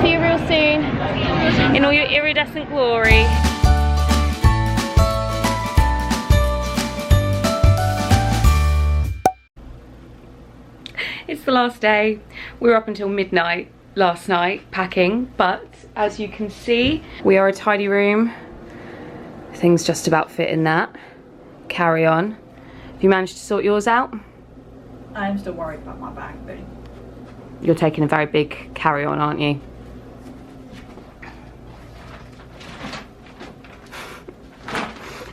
See you real soon in all your iridescent glory. It's the last day. We were up until midnight last night packing, but as you can see, we are a tidy room. Things just about fit in that. Carry on. Have you managed to sort yours out? I'm still worried about my bag though. You're taking a very big carry-on, aren't you?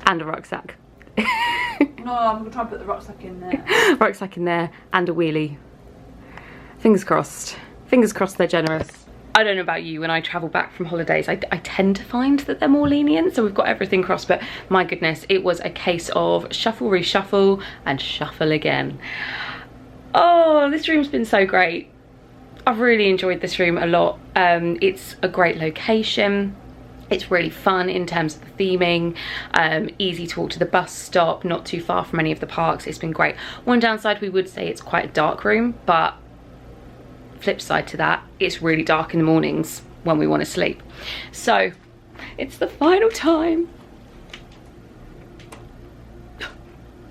And a rucksack. No, I'm gonna try and put the rucksack in there. Rucksack in there and a wheelie. Fingers crossed. Fingers crossed they're generous. I don't know about you, when I travel back from holidays, I tend to find that they're more lenient, so we've got everything crossed, but my goodness, it was a case of shuffle, reshuffle, and shuffle again. Oh, this room's been so great. I've really enjoyed this room a lot. It's a great location. It's really fun in terms of the theming, easy to walk to the bus stop, not too far from any of the parks. It's been great. One downside, we would say it's quite a dark room, but flip side to that, it's really dark in the mornings when we want to sleep. So it's the final time.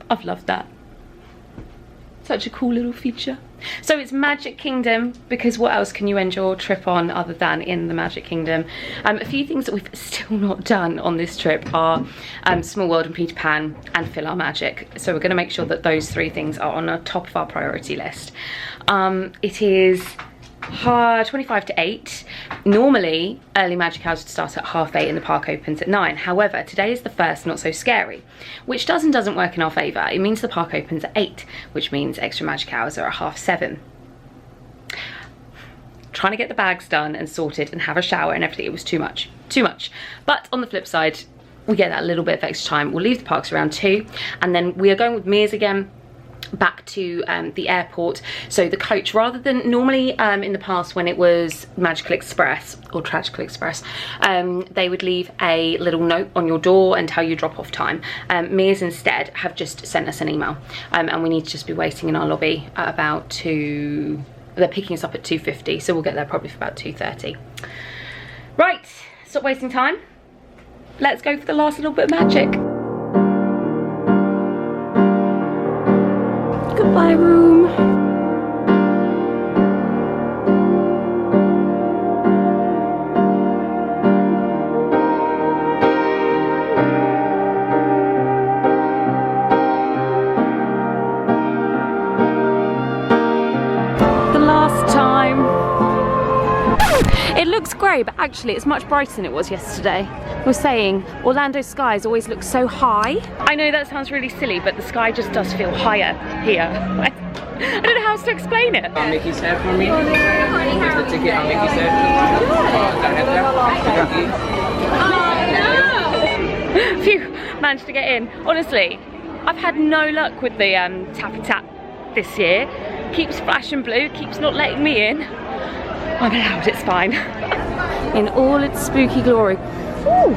I've loved that. Such a cool little feature. So it's Magic Kingdom, because what else can you end your trip on other than in the Magic Kingdom? A few things that we've still not done on this trip are Small World and Peter Pan and Fill Our Magic. So we're going to make sure that those three things are on the top of our priority list. It is 25 to 8. Normally early magic hours would start at 8:30 and the park opens at 9. However, today is the first Not So Scary, which doesn't work in our favour. It means the park opens at 8, which means extra magic hours are at 7:30. Trying to get the bags done and sorted and have a shower and everything, it was too much. But on the flip side, we get that little bit of extra time. We'll leave the parks around 2, and then we are going with Mia's again back to the airport. So the coach, rather than normally in the past when it was Magical Express or Tragical Express, they would leave a little note on your door and tell you drop off time. Mia's instead have just sent us an email, and we need to just be waiting in our lobby at about 2. They're picking us up at 2:50, so we'll get there probably for about 2:30. Right, stop wasting time. Let's go for the last little bit of magic. Goodbye, room. The last time. It looks grey, but actually it's much brighter than it was yesterday. We were saying Orlando skies always look so high. I know that sounds really silly, but the sky just does feel higher here. I don't know how else to explain it. Mickey's head for me. Here's the ticket on Mickey's head. Oh no! Phew, managed to get in. Honestly, I've had no luck with the tappy tap this year. Keeps flashing blue, keeps not letting me in. I'm allowed, it's fine. In all its spooky glory. Ooh,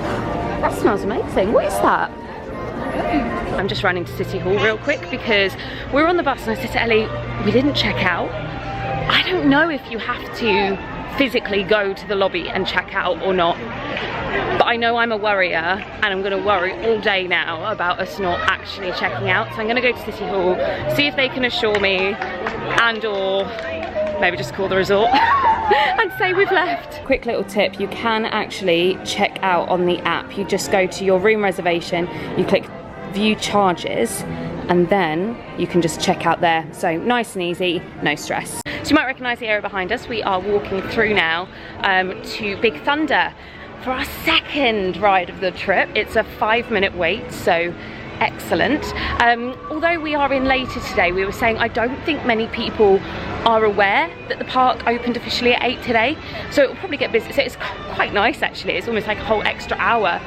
that smells amazing. What is that? I'm just running to City Hall real quick because we were on the bus and I said to Ellie, we didn't check out. I don't know if you have to physically go to the lobby and check out or not, but I know I'm a worrier and I'm going to worry all day now about us not actually checking out. So I'm going to go to City Hall, see if they can assure me, and or maybe just call the resort and say we've left. Quick little tip, you can actually check out on the app. You just go to your room reservation, you click view charges, and then you can just check out there. So nice and easy, no stress. So you might recognise the area behind us. We are walking through now to Big Thunder for our second ride of the trip. It's a 5-minute wait, so excellent. Although we are in later today, we were saying I don't think many people are aware that the park opened officially at 8 today, so it will probably get busy. So it's quite nice actually. It's almost like a whole extra hour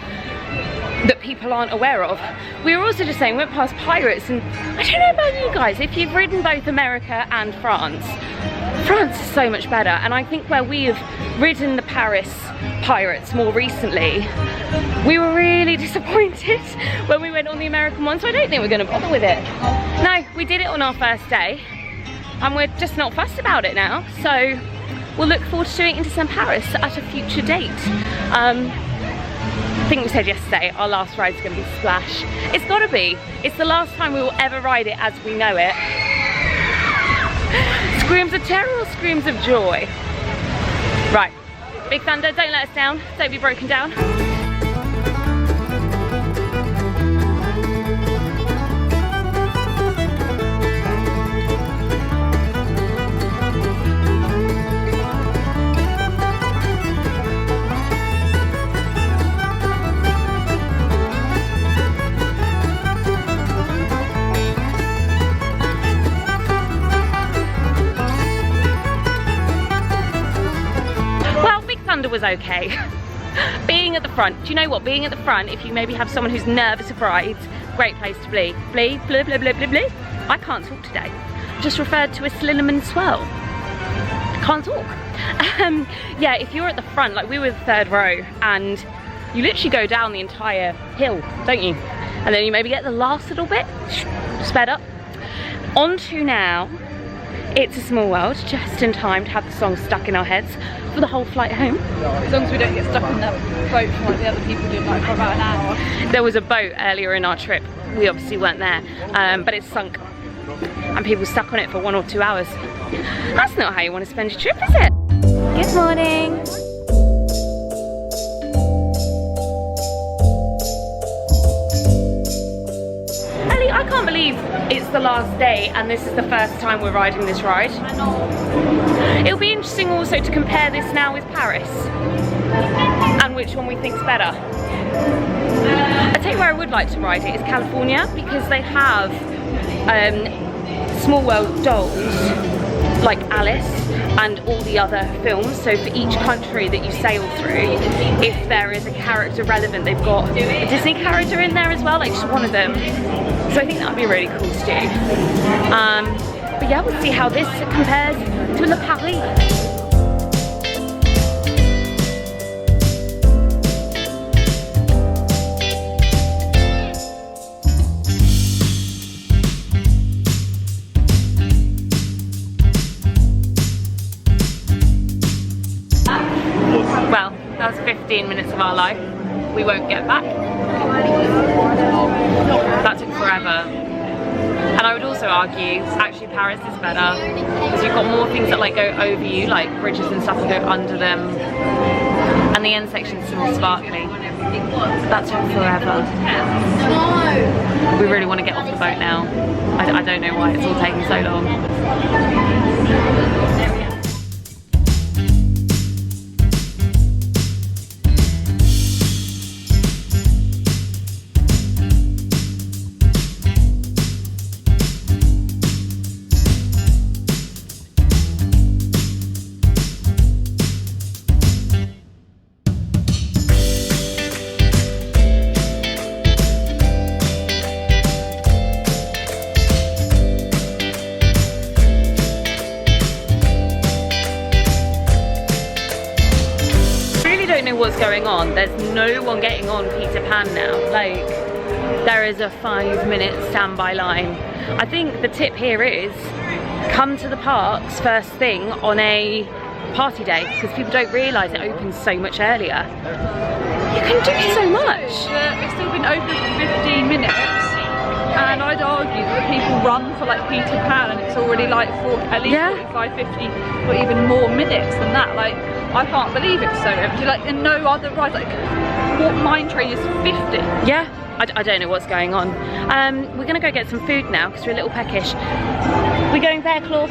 that people aren't aware of. We were also just saying, we went past Pirates, and I don't know about you guys, if you've ridden both America and France, France is so much better. And I think where we have ridden the Paris Pirates more recently, we were really disappointed when we went on the American one, so I don't think we're going to bother with it. No, we did it on our first day and we're just not fussed about it now, so we'll look forward to doing Into Paris at a future date. I think we said yesterday our last ride is going to be Splash. It's got to be. It's the last time we will ever ride it as we know it. Screams of terror or screams of joy? Right, Big Thunder, don't let us down. Don't be broken down. Thunder was okay. Being at the front, do you know what? Being at the front, if you maybe have someone who's nervous of rides, great place to be. Blee, blah, blah, blah, blah, blah. I can't talk today. Just referred to as Slinneman Swell. Can't talk. Yeah, if you're at the front, like we were the third row, and you literally go down the entire hill, don't you? And then you maybe get the last little bit, sped up. On to now, It's a Small World, just in time to have the song stuck in our heads for the whole flight home. As long as we don't get stuck in the boat like the other people did, like for about an hour. There was a boat earlier in our trip. We obviously weren't there, but it's sunk. And people stuck on it for 1 or 2 hours. That's not how you want to spend your trip, is it? Good morning. Ellie, I can't believe it's the last day and this is the first time we're riding this ride. I know. It'll be interesting also to compare this now with Paris and which one we think's better. I tell you where I would like to ride it is California, because they have Small World dolls like Alice and all the other films. So for each country that you sail through, if there is a character relevant, they've got a Disney character in there as well, like just one of them. So I think that would be really cool to do. But yeah, we'll see how this compares to Le Paris. Well, that was 15 minutes of our life. We won't get back. That took forever. And I would also argue, actually Paris is better, because you've got more things that like go over you, like bridges and stuff that go under them. And the end section's more sparkly. That took forever. We really want to get off the boat now. I don't know why it's all taking so long. What's going on? There's no one getting on Peter Pan now. Like, there is a 5-minute standby line. I think the tip here is come to the parks first thing on a party day, because people don't realise it opens so much earlier. You can do so much. It's still been open for 15 minutes. And I'd argue that people run for like Peter Pan and it's already like at least 45, 50 or even more minutes than that. Like, I can't believe it's so empty. Like, in no other ride, like, what Mine Train is 50? Yeah, I don't know what's going on. We're gonna go get some food now because we're a little peckish. We're going Bear Claw. I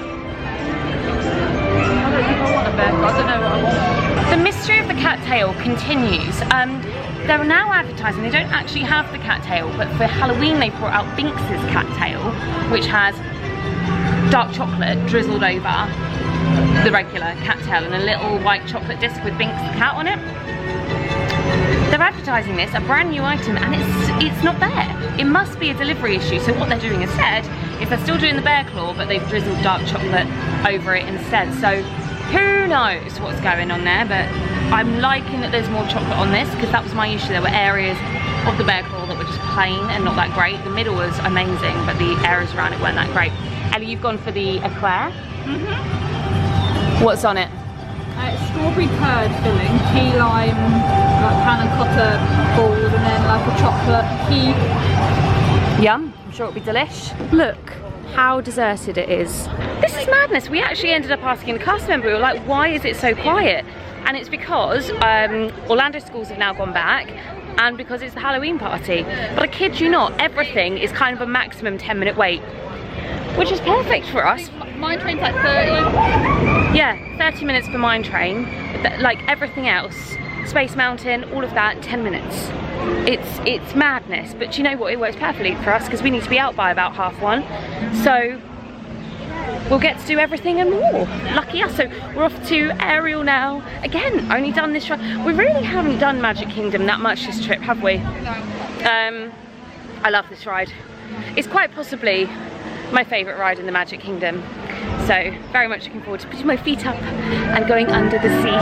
don't think I want a bear claw. I don't know what I want. The mystery of the cattail continues. They're now advertising, they don't actually have the cattail, but for Halloween they brought out Binks's cattail, which has dark chocolate drizzled over the regular cattail and a little white chocolate disc with Binks the cat on it. They're advertising this, a brand new item, and it's not there. It must be a delivery issue. So what they're doing instead is they're still doing the bear claw, but they've drizzled dark chocolate over it instead. So who knows what's going on there, but I'm liking that there's more chocolate on this, because that was my issue. There were areas of the bear claw that were just plain and not that great. The middle was amazing, but the areas around it weren't that great. Ellie, you've gone for the eclair. Mm-hmm. What's on it? Strawberry curd filling, key lime, like panna cotta balls, and then like a chocolate key. Yum, I'm sure it'll be delish. Look how deserted it is. This is madness. We actually ended up asking the cast member, we were like, why is it so quiet? And it's because Orlando schools have now gone back, and because it's the Halloween party. But I kid you not, everything is kind of a maximum 10-minute wait, which is perfect for us. Mine train's like 30. Yeah, 30 minutes for mine train. But like everything else, Space Mountain, all of that, 10 minutes. It's madness, but you know what, it works perfectly for us because we need to be out by about 1:30. So we'll get to do everything and more. Lucky us. So we're off to Ariel now. Again, only done this ride. We really haven't done Magic Kingdom that much this trip, have we? No. I love this ride. It's quite possibly my favourite ride in the Magic Kingdom. So very much looking forward to putting my feet up and going under the sea.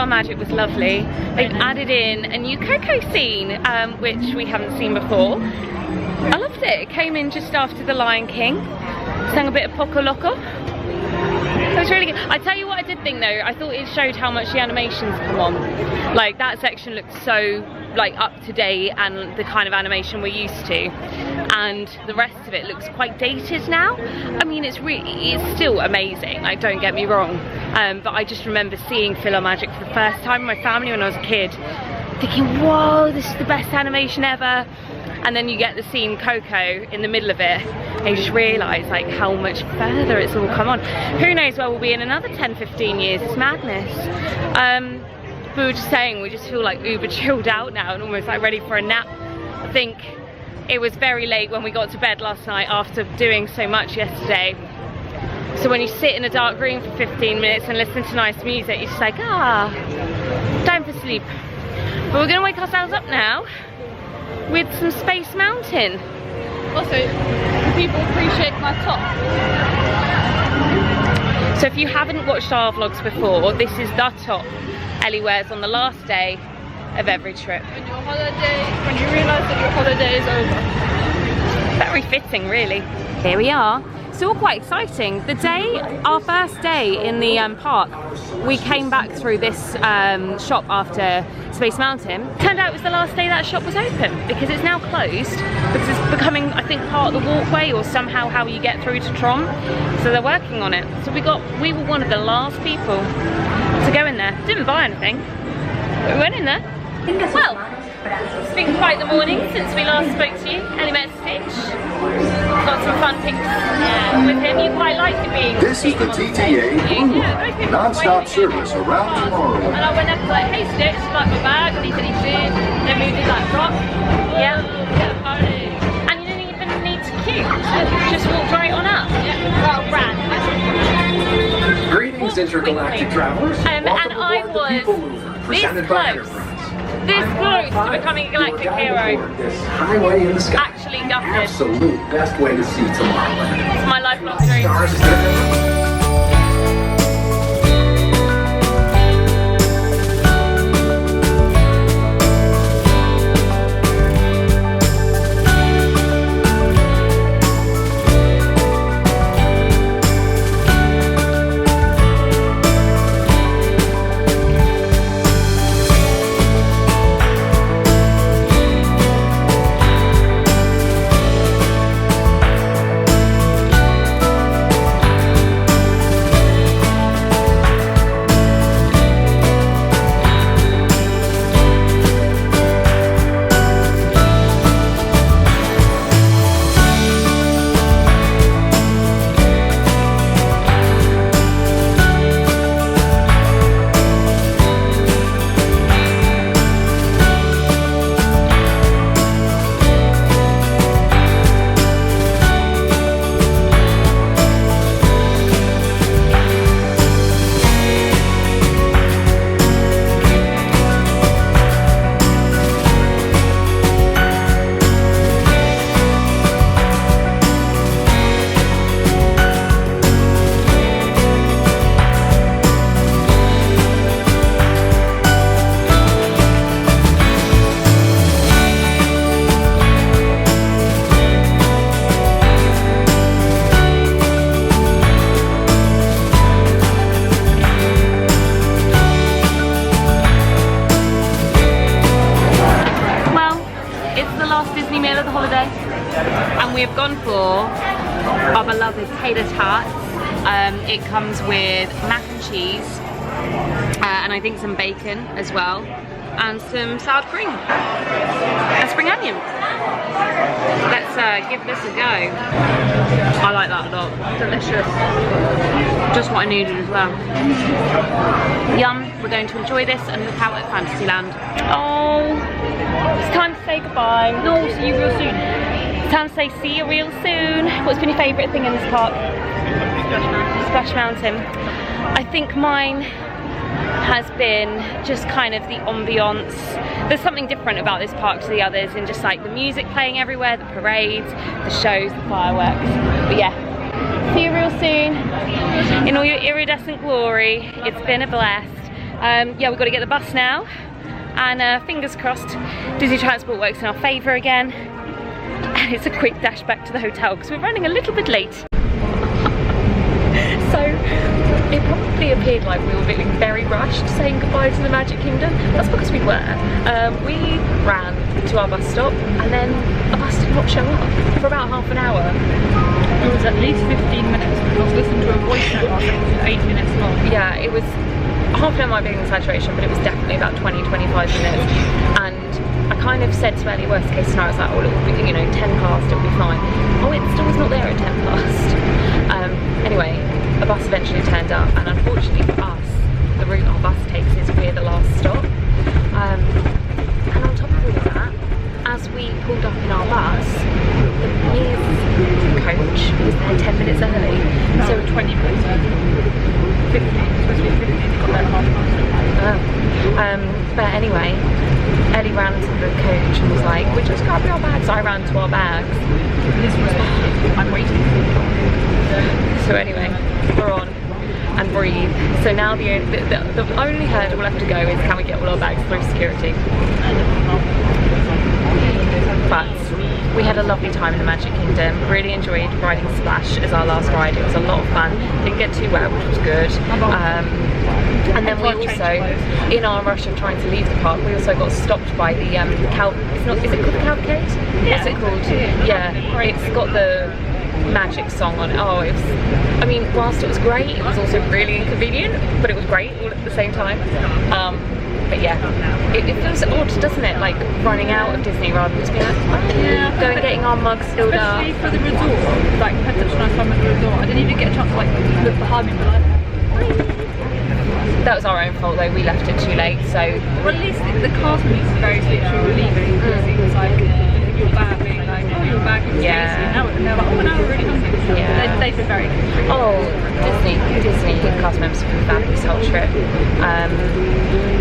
Magic was lovely. They've added in a new Coco scene, which we haven't seen before. I loved it. It came in just after The Lion King. Sang a bit of Poco Loco. It was really good. I tell you what I did think though, I thought it showed how much the animations come on. Like that section looked so like up to date and the kind of animation we're used to, and the rest of it looks quite dated now. I mean, it's still amazing, like don't get me wrong, but I just remember seeing Magic for the first time with my family when I was a kid, thinking, whoa, this is the best animation ever. And then you get the scene Coco in the middle of it and you just realise like how much further it's all come on. Who knows where we'll be in another 10-15 years. It's madness. We were just saying, we just feel like uber chilled out now and almost like ready for a nap. I think it was very late when we got to bed last night after doing so much yesterday. So when you sit in a dark room for 15 minutes and listen to nice music, you're just like, time for sleep. But we're gonna wake ourselves up now with some Space Mountain. Also, people appreciate my top. So if you haven't watched our vlogs before, this is the top Ellie wears on the last day of every trip. When you realise that your holiday is over. Very fitting, really. Here we are. It's all quite exciting. The day, our first day in the park, we came back through this shop after Space Mountain. Turned out it was the last day that shop was open because it's now closed because it's becoming, I think, part of the walkway or somehow how you get through to Tron. So they're working on it. So we were one of the last people to go in there. Didn't buy anything, but we went in there. Well, it's been quite the morning since we last spoke to you. Ellie met Stitch. Got some fun pics with him. You quite liked it being. This is the TTA non-stop service around tomorrow. And I went up like, hey Stitch, like my bag, and he said he did. Then we did like rock. Yeah. And you didn't even need to queue. Just walked right on up. Well, ran. Greetings, intergalactic travelers. And I was this close to becoming a galactic hero. This highway in the sky. Actually gutted. Absolute best way to see tomorrow. It's my lifelong dream. Stars our beloved tater tarts. It comes with mac and cheese, and I think some bacon as well, and some sour cream and spring onion. Let's give this a go. I like that a lot. Delicious. Just what I needed as well. Yum. We're going to enjoy this and look out at Fantasyland. Oh, it's time to say goodbye. No, see you real soon. It's time to say see you real soon. What's been your favourite thing in this park? Splash Mountain. I think mine has been just kind of the ambiance. There's something different about this park to the others, and just like the music playing everywhere, the parades, the shows, the fireworks. But yeah, see you real soon in all your iridescent glory. It's been a blast. Yeah, we've got to get the bus now, and fingers crossed Disney Transport works in our favour again, and it's a quick dash back to the hotel because we're running a little bit late. So it probably appeared like we were feeling very rushed saying goodbye to the Magic Kingdom. That's because we were. We ran to our bus stop, and then a bus did not show up for about half an hour. It was at least 15 minutes because I was listening to a voice note that was 8 minutes long. Yeah, it was, half an hour might be an exaggeration, but it was definitely about 20-25 minutes. And I kind of said to Ellie, worst case scenario, I was like, oh, it will be, you know, 10 past, it'll be fine. Oh, it still was not there at 10 past. Anyway, a bus eventually turned up, and unfortunately for us, the route our bus takes is we're the last stop. And on top of all of that, as we pulled up in our bus, the nearest coach was there 10 minutes early. No, So 20 minutes. 15. It's supposed to be 15. Got there half past. But anyway, Ellie ran to the coach and was like, "We just grab your bags." I ran to our bags. This was I'm waiting. So anyway, we're on and breathe. So now the only hurdle left to go is can we get all our bags through security. But we had a lovely time in the Magic Kingdom. Really enjoyed riding Splash as our last ride. It was a lot of fun. Didn't get too wet, which was good. And then we also, in our rush of trying to leave the park, we also got stopped by the is it called the Cavalcade? Yeah. What's it called? Yeah, it's got the Magic song on it. Oh, it was, I mean, whilst it was great, it was also really inconvenient, but it was great all at the same time. But yeah, it feels odd, doesn't it? Like running out of Disney rather than just being like, oh, Yeah, going getting our mugs filled up. especially for the resort. Like, we had such a nice time at the resort. I didn't even get a chance to like look behind me and be like, That was our own fault though, we left it too late, so. well, at least the cast was very sweet. We were leaving because he was like, your bag being like, oh, your bag is Yeah. tasty. And they were like, oh, now we're really hungry. So Yeah. they've been very good. Oh, Disney cast members have been fab this whole trip.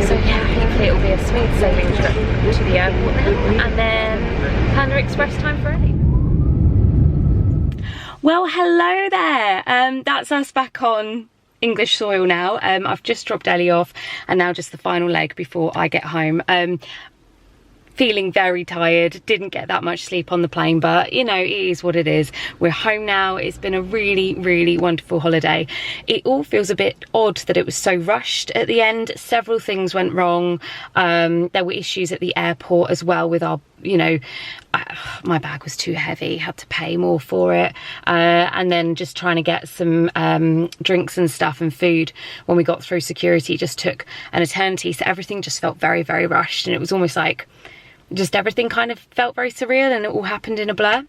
So yeah, hopefully it'll be a smooth sailing trip to the airport now, and then Panda Express time for Ellie. Well, hello there. That's us back on English soil now. I've just dropped Ellie off, and now just the final leg before I get home. Feeling very tired, didn't get that much sleep on the plane, but you know, it is what it is. We're home now. It's been a really wonderful holiday. It all feels a bit odd that it was so rushed at the end. Several things went wrong. There were issues at the airport as well with our, you know, my bag was too heavy, had to pay more for it, and then just trying to get some drinks and stuff and food when we got through security just took an eternity. So everything just felt very rushed, and it was almost like just everything kind of felt very surreal, and it all happened in a blur.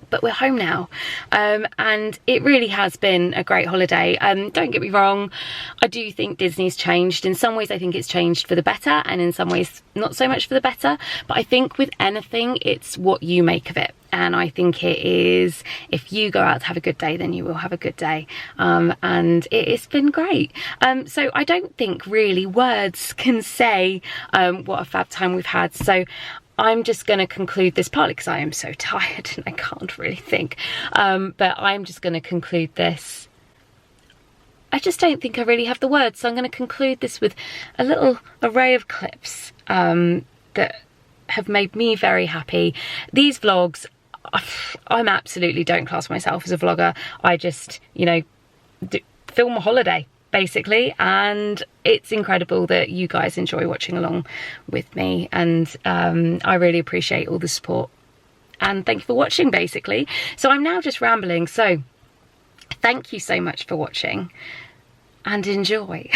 But we're home now, and it really has been a great holiday. Don't get me wrong, I do think Disney's changed. In some ways I think it's changed for the better, and in some ways not so much for the better. But I think with anything, it's what you make of it. And I think it is, if you go out to have a good day, then you will have a good day. And it's been great. So I don't think really words can say what a fab time we've had. So I'm just going to conclude this partly because I am so tired and I can't really think. But I'm just going to conclude this. I just don't think I really have the words. So I'm going to conclude this with a little array of clips that have made me very happy. These vlogs, I'm absolutely don't class myself as a vlogger. I just, you know, film a holiday basically, and it's incredible that you guys enjoy watching along with me, and I really appreciate all the support. and thank you for watching, basically. So I'm now just rambling, so thank you so much for watching and enjoy.